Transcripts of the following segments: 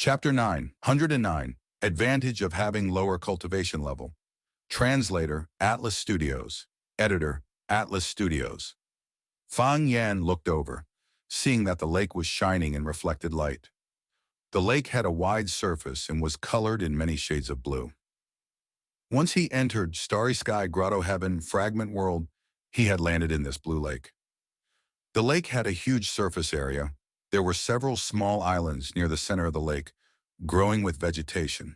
Chapter 909, Advantage of Having Lower Cultivation Level. Translator, Atlas Studios. Editor, Atlas Studios. Fang Yan looked over, seeing that the lake was shining in reflected light. The lake had a wide surface and was colored in many shades of blue. Once he entered Starry Sky Grotto Heaven Fragment World, he had landed in this blue lake. The lake had a huge surface area. There were several small islands near the center of the lake, growing with vegetation.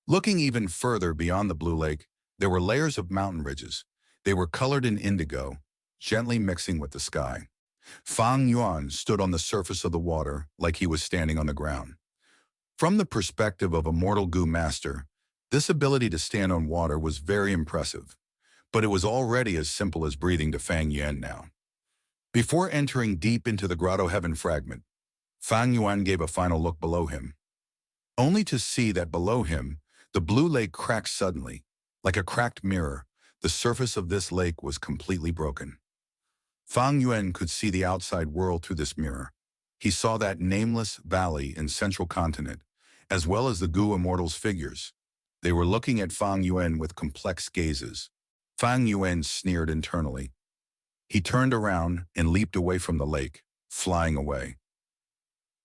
Looking even further beyond the blue lake, there were layers of mountain ridges. They were colored in indigo, gently mixing with the sky. Fang Yuan stood on the surface of the water like he was standing on the ground. From the perspective of a mortal goo master, this ability to stand on water was very impressive, but it was already as simple as breathing to Fang Yuan now. Before entering deep into the Grotto Heaven fragment, Fang Yuan gave a final look below him, only to see that below him, the blue lake cracked suddenly. Like a cracked mirror, the surface of this lake was completely broken. Fang Yuan could see the outside world through this mirror. He saw that nameless valley and central continent, as well as the Goo Immortals' figures. They were looking at Fang Yuan with complex gazes. Fang Yuan sneered internally. He turned around and leaped away from the lake, flying away.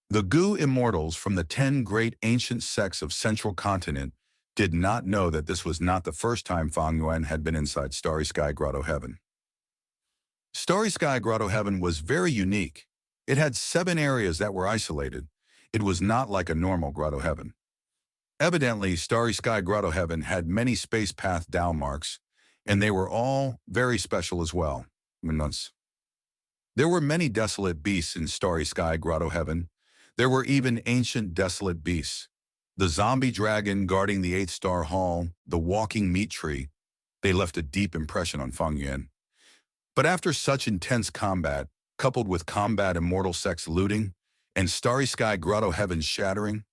The Goo Immortals from the 10 great ancient sects of Central Continent did not know that this was not the first time Fang Yuan had been inside Starry Sky Grotto Heaven. Starry Sky Grotto Heaven was very unique. It had 7 areas that were isolated. It was not like a normal Grotto Heaven. Evidently, Starry Sky Grotto Heaven had many space path down marks, and they were all very special as well. There were many desolate beasts in Starry Sky Grotto Heaven. There were even ancient desolate beasts. The zombie dragon guarding the 8-star hall, the walking meat tree, they left a deep impression on Fang Yuan. But after such intense combat, coupled with combat immortal sects looting, and Starry Sky Grotto Heaven shattering,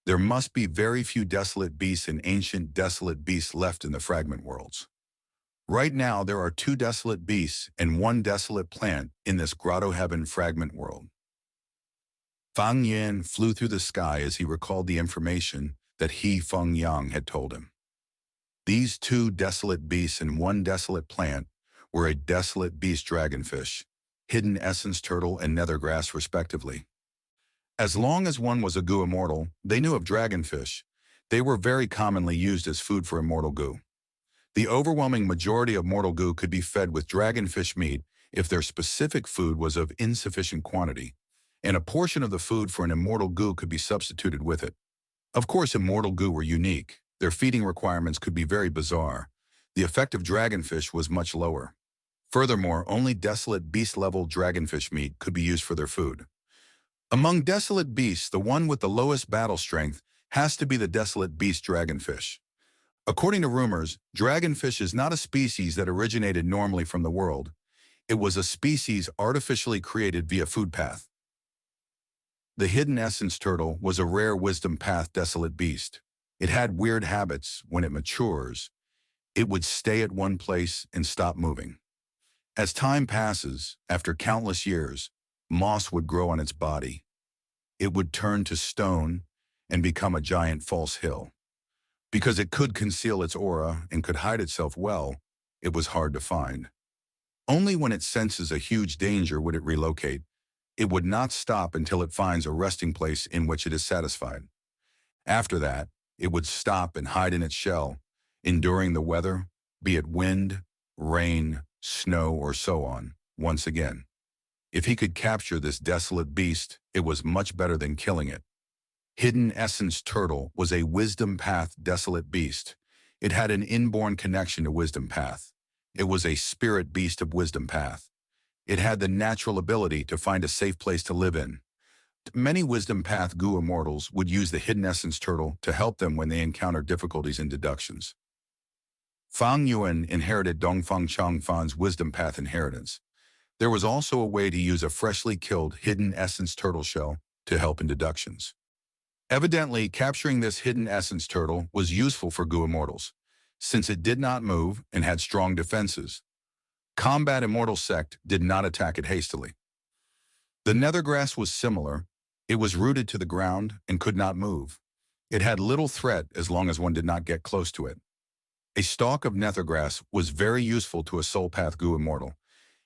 there must be very few desolate beasts and ancient desolate beasts left in the fragment worlds. Right now, there are 2 desolate beasts and 1 desolate plant in this Grotto Heaven fragment world. Fang Yuan flew through the sky as he recalled the information that Feng Yang had told him. These 2 desolate beasts and 1 desolate plant were a desolate beast dragonfish, hidden essence turtle, and nethergrass respectively. As long as one was a goo immortal, they knew of dragonfish. They were very commonly used as food for immortal goo. The overwhelming majority of mortal goo could be fed with dragonfish meat if their specific food was of insufficient quantity, and a portion of the food for an immortal goo could be substituted with it. Of course, immortal goo were unique. Their feeding requirements could be very bizarre. The effect of dragonfish was much lower. Furthermore, only desolate beast-level dragonfish meat could be used for their food. Among desolate beasts, the one with the lowest battle strength has to be the desolate beast dragonfish. According to rumors, dragonfish is not a species that originated normally from the world. It was a species artificially created via food path. The hidden essence turtle was a rare wisdom path desolate beast. It had weird habits. When it matures, it would stay at one place and stop moving. As time passes, after countless years, moss would grow on its body. It would turn to stone and become a giant false hill. Because it could conceal its aura and could hide itself well, it was hard to find. Only when it senses a huge danger would it relocate. It would not stop until it finds a resting place in which it is satisfied. After that, it would stop and hide in its shell, enduring the weather, be it wind, rain, snow, or so on, once again. If he could capture this desolate beast, it was much better than killing it. Hidden Essence Turtle was a Wisdom Path desolate beast. It had an inborn connection to Wisdom Path. It was a spirit beast of Wisdom Path. It had the natural ability to find a safe place to live in. Many Wisdom Path Goo Immortals would use the Hidden Essence Turtle to help them when they encountered difficulties in deductions. Fang Yuan inherited Dongfang Changfan's Wisdom Path inheritance. There was also a way to use a freshly killed Hidden Essence Turtle shell to help in deductions. Evidently, capturing this Hidden Essence Turtle was useful for Goo Immortals, since it did not move and had strong defenses. Combat Immortal Sect did not attack it hastily. The nethergrass was similar. It was rooted to the ground and could not move. It had little threat as long as one did not get close to it. A stalk of nethergrass was very useful to a soul path goo immortal,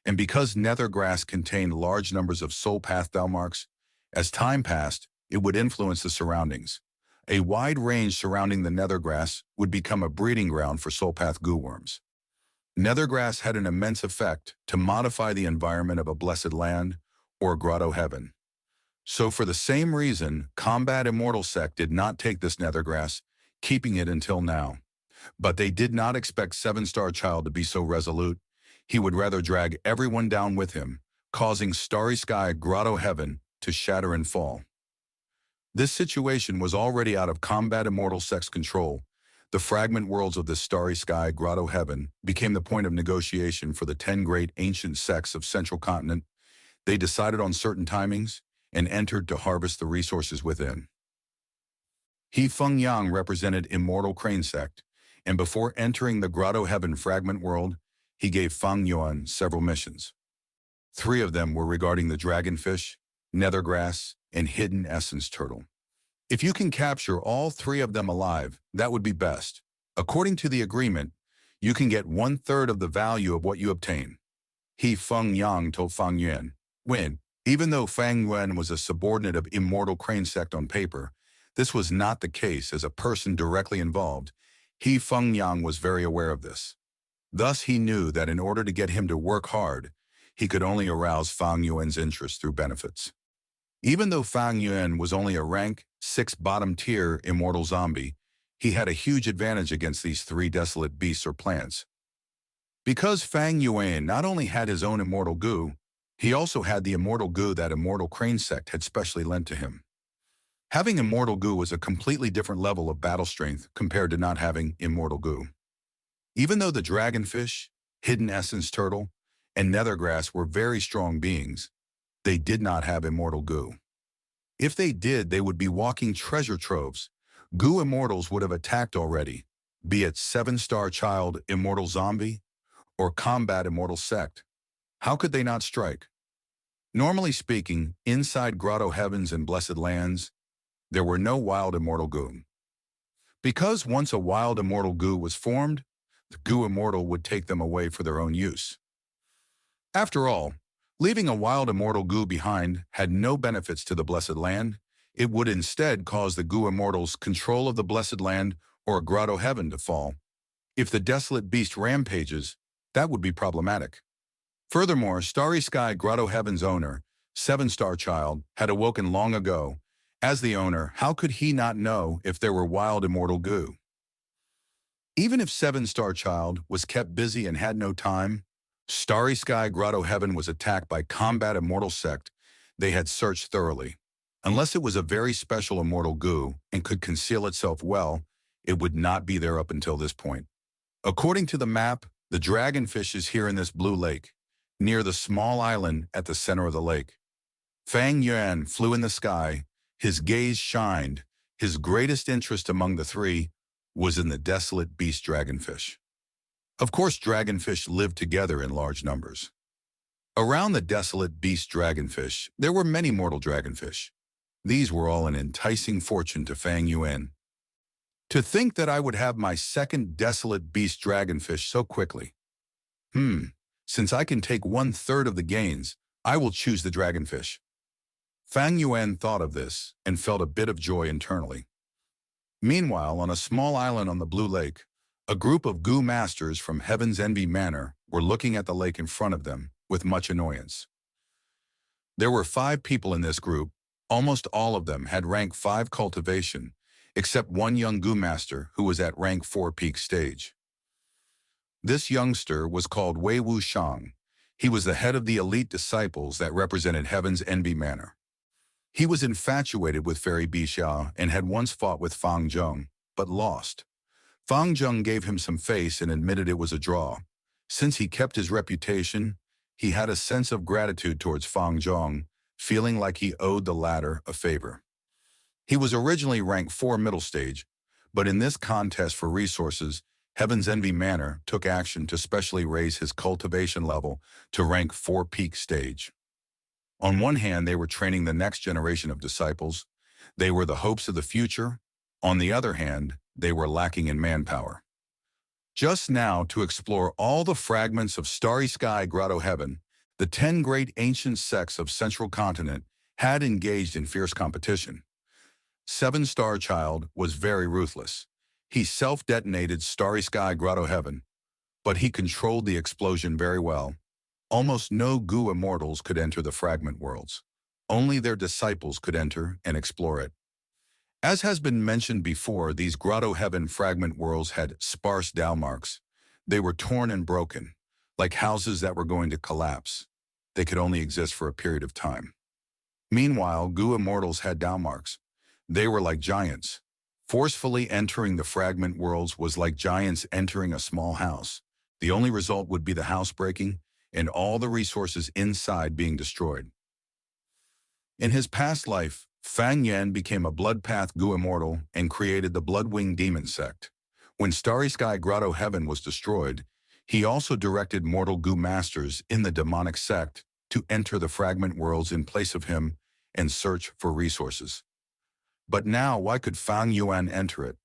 and because nethergrass contained large numbers of soul path bell marks, as time passed, it would influence the surroundings. A wide range surrounding the nethergrass would become a breeding ground for soul path goo worms. Nethergrass had an immense effect to modify the environment of a blessed land or grotto heaven. So for the same reason, Combat Immortal Sect did not take this nethergrass, keeping it until now. But they did not expect Seven-Star Child to be so resolute. He would rather drag everyone down with him, causing Starry Sky Grotto Heaven to shatter and fall. This situation was already out of Combat Immortal Sect's control. The fragment worlds of the Starry Sky Grotto Heaven became the point of negotiation for the 10 great ancient sects of Central Continent. They decided on certain timings and entered to harvest the resources within. He Feng Yang represented Immortal Crane Sect, and before entering the Grotto Heaven fragment world, he gave Feng Yuan several missions. 3 of them were regarding the dragonfish, nethergrass, and hidden essence turtle. If you can capture all 3 of them alive, that would be best. According to the agreement, you can get 1/3 of the value of what you obtain. He Feng Yang told Feng Yuan, even though Feng Yuan was a subordinate of Immortal Crane Sect on paper, this was not the case as a person directly involved. He Feng Yang was very aware of this. Thus he knew that in order to get him to work hard, he could only arouse Feng Yuan's interest through benefits. Even though Feng Yuan was only a rank 6 bottom-tier immortal zombie, he had a huge advantage against these 3 desolate beasts or plants. Because Feng Yuan not only had his own immortal goo, he also had the immortal goo that Immortal Crane Sect had specially lent to him. Having immortal goo was a completely different level of battle strength compared to not having immortal goo. Even though the dragonfish, hidden essence turtle, and nethergrass were very strong beings, they did not have immortal goo. If they did, they would be walking treasure troves. Goo immortals would have attacked already, be it 7-Star Child Immortal Zombie or Combat Immortal Sect. How could they not strike? Normally speaking, inside Grotto Heavens and Blessed Lands, there were no wild immortal goo. Because once a wild immortal goo was formed, the goo immortal would take them away for their own use. After all, leaving a wild immortal goo behind had no benefits to the Blessed Land. It would instead cause the goo immortals' control of the Blessed Land or Grotto Heaven to fall. If the desolate beast rampages, that would be problematic. Furthermore, Starry Sky Grotto Heaven's owner, 7-Star Child, had awoken long ago. As the owner, how could he not know if there were wild immortal goo? Even if 7-Star Child was kept busy and had no time, Starry Sky Grotto Heaven was attacked by Combat Immortal Sect. They had searched thoroughly. Unless it was a very special immortal goo and could conceal itself well, it would not be there up until this point. According to the map, the dragonfish is here in this blue lake, near the small island at the center of the lake. Feng Yuan flew in the sky. His gaze shined. His greatest interest among the 3 was in the desolate beast dragonfish. Of course, dragonfish lived together in large numbers. Around the desolate beast dragonfish, there were many mortal dragonfish. These were all an enticing fortune to Feng Yuan. To think that I would have my second desolate beast dragonfish so quickly. Since I can take 1/3 of the gains, I will choose the dragonfish. Feng Yuan thought of this and felt a bit of joy internally. Meanwhile, on a small island on the Blue Lake, a group of goo masters from Heaven's Envy Manor were looking at the lake in front of them with much annoyance. There were 5 people in this group. Almost all of them had rank 5 cultivation, except one young goo master who was at rank 4 peak stage. This youngster was called Wei Wu Shang. He was the head of the elite disciples that represented Heaven's Envy Manor. He was infatuated with Fairy Bixia and had once fought with Fang Zheng, but lost. Fang Zheng gave him some face and admitted it was a draw. Since he kept his reputation, he had a sense of gratitude towards Fang Zheng, feeling like he owed the latter a favor. He was originally rank 4 middle stage, but in this contest for resources, Heaven's Envy Manor took action to specially raise his cultivation level to rank 4 peak stage. On one hand, they were training the next generation of disciples. They were the hopes of the future. On the other hand, they were lacking in manpower. Just now, to explore all the fragments of starry sky grotto heaven, the 10 great ancient sects of Central Continent had engaged in fierce competition. Seven-Star Child was very ruthless. He self-detonated starry sky grotto heaven, but he controlled the explosion very well. Almost no goo immortals could enter the fragment worlds. Only their disciples could enter and explore it. As has been mentioned before, these grotto heaven fragment worlds had sparse marks. They were torn and broken, like houses that were going to collapse. They could only exist for a period of time. Meanwhile, goo immortals had marks. They were like giants. Forcefully entering the fragment worlds was like giants entering a small house. The only result would be the house breaking and all the resources inside being destroyed. In his past life, Fang Yan became a blood path goo immortal and created the Bloodwing Demon sect. When Starry Sky Grotto Heaven was destroyed, he also directed mortal goo masters in the demonic sect to enter the fragment worlds in place of him and search for resources. But now, why could Fang Yuan enter it?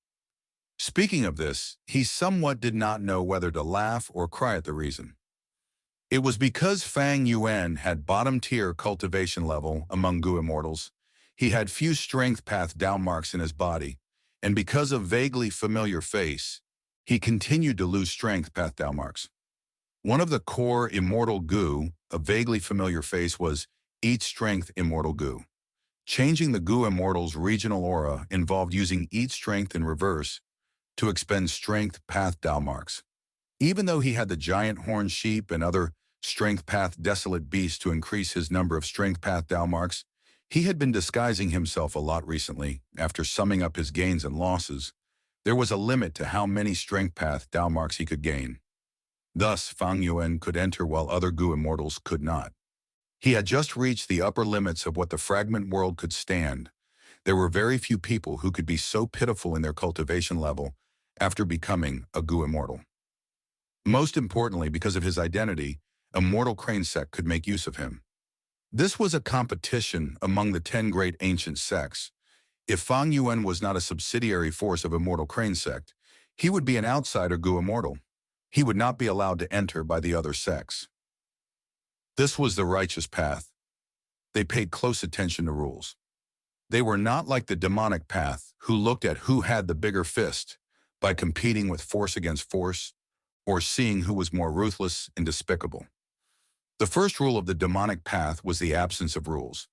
Speaking of this, he somewhat did not know whether to laugh or cry at the reason. It was because Fang Yuan had bottom-tier cultivation level among goo immortals. He had few strength path marks in his body, and because of vaguely familiar face, he continued to lose strength path marks. One of the core immortal goo, a vaguely familiar face, was Eat Strength Immortal Goo. Changing the goo immortal's regional aura involved using Eat Strength in reverse to expend strength path marks. Even though he had the giant horned sheep and other strength path desolate beasts to increase his number of strength path marks, he had been disguising himself a lot recently. After summing up his gains and losses, there was a limit to how many strength path marks he could gain. Thus, Fang Yuan could enter while other goo immortals could not. He had just reached the upper limits of what the fragment world could stand. There were very few people who could be so pitiful in their cultivation level after becoming a goo immortal. Most importantly, because of his identity, Immortal Crane sect could make use of him. This was a competition among the 10 great ancient sects. If Fang Yuan was not a subsidiary force of Immortal Crane sect, he would be an outsider goo immortal. He would not be allowed to enter by the other sects. This was the righteous path. They paid close attention to rules. They were not like the demonic path, who looked at who had the bigger fist by competing with force against force, or seeing who was more ruthless and despicable. The first rule of the demonic path was the absence of rules.